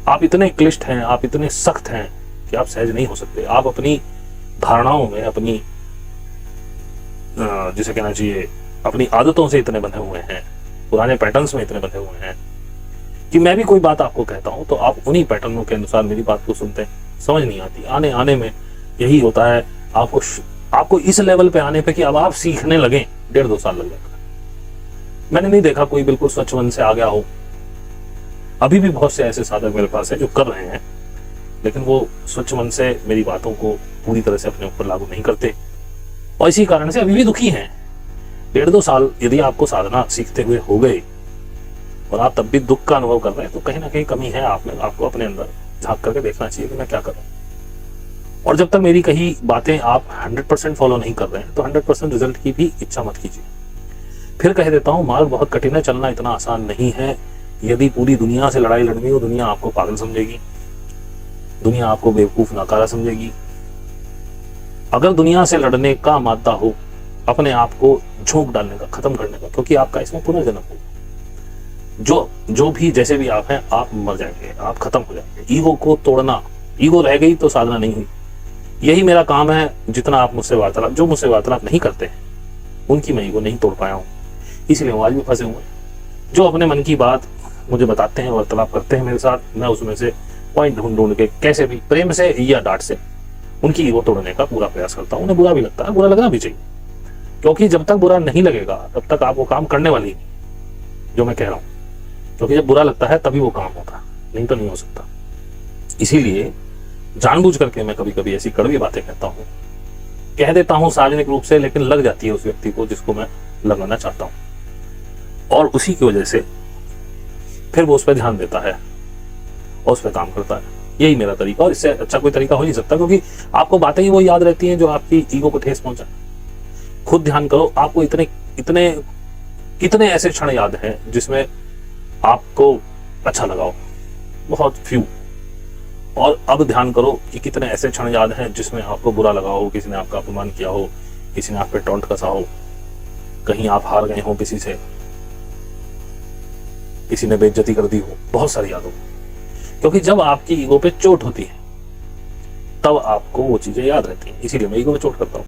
आप इतने क्लिष्ट हैं, आप इतने सख्त हैं कि आप सहज नहीं हो सकते। आप अपनी धारणाओं में, अपनी जिसे कहना चाहिए अपनी आदतों से इतने बंधे हुए हैं, पुराने पैटर्न्स में इतने बंधे हुए हैं कि मैं भी कोई बात आपको कहता हूं तो आप उन्हीं पैटर्नों के अनुसार मेरी बात को सुनते हैं। समझ नहीं आती। आने आने में यही होता है, आपको इस लेवल पे आने पे कि अब आप सीखने लगे 1.5-2 साल लग जाता है। मैंने नहीं देखा कोई बिल्कुल स्वच्छ मन से आ गया हो। अभी भी बहुत से ऐसे साधक मेरे पास है जो कर रहे हैं, लेकिन वो स्वच्छ मन से मेरी बातों को पूरी तरह से अपने ऊपर लागू नहीं करते और इसी कारण से अभी भी दुखी हैं। 1.5-2 साल यदि आपको साधना सीखते हुए हो गए और आप तब भी दुख का अनुभव कर रहे हैं तो कहीं ना कहीं कमी है आप में। आपको अपने अंदर झांक करके देखना चाहिए कि मैं क्या कर रहा हूं। और जब तक मेरी कही बातें आप 100% फॉलो नहीं कर रहे हैं तो 100% रिजल्ट की भी इच्छा मत कीजिए। फिर कह देता हूं, मार्ग बहुत कठिन है, चलना इतना आसान नहीं है। यदि पूरी दुनिया से लड़ाई लड़नी हो, दुनिया आपको पागल समझेगी, दुनिया आपको बेवकूफ नाकारा समझेगी। अगर दुनिया से लड़ने का मादा हो, अपने आप को झोंक डालने का, खत्म करने का, क्योंकि आपका इसमें पुनर्जन्म होगा। जो भी जैसे भी आप हैं, आप मर जाएंगे, आप खत्म हो जाएंगे। ईगो को तोड़ना, ईगो रह गई तो साधना नहीं हुई। यही मेरा काम है। जितना आप मुझसे वार्तालाप, जो मुझसे वार्तालाप नहीं करते हैं उनकी मैं ईगो नहीं तोड़ पाया हूं, इसलिए वो आज भी फंसे हुए हैं। जो अपने मन की बात मुझे बताते हैं, वार्तालाप करते हैं मेरे साथ, मैं उसमें से पॉइंट ढूंढ ढूंढ के कैसे भी प्रेम से या डांट से उनकी ईगो तोड़ने का पूरा प्रयास करता हूं। उन्हें बुरा भी लगता है, बुरा लगना भी चाहिए, क्योंकि जब तक बुरा नहीं लगेगा तब तक आप वो काम करने वाली नहीं जो मैं कह रहा हूं। क्योंकि जब बुरा लगता है तभी वो काम होता, नहीं तो नहीं हो सकता। इसीलिए जानबूझ करके मैं कभी कभी ऐसी कड़वी बातें कहता हूं, कह देता हूं सार्वजनिक रूप से, लेकिन लग जाती है उस व्यक्ति को जिसको मैं लगाना चाहता हूं, और उसी की वजह से फिर वो उस पर ध्यान देता है और उस पर काम करता है। यही मेरा तरीका, और इससे अच्छा कोई तरीका हो नहीं सकता, क्योंकि आपको बातें ही वो याद रहती हैं जो आपकी ईगो को ठेस पहुंचा। खुद ध्यान करो, आपको कितने ऐसे क्षण याद हैं जिसमें आपको अच्छा लगा हो, बहुत फ्यू। और अब ध्यान करो कि कितने ऐसे क्षण याद हैं जिसमें आपको बुरा लगा हो, किसी ने आपका अपमान किया हो, किसी ने आप पे टॉन्ट कसा हो, कहीं आप हार गए हो किसी से, किसी ने बेइज्जती कर दी हो, बहुत सारी याद हो। क्योंकि जब आपकी ईगो पे चोट होती है तब आपको वो चीजें याद रहती हैं। इसीलिए मैं ईगो पे चोट करता हूं।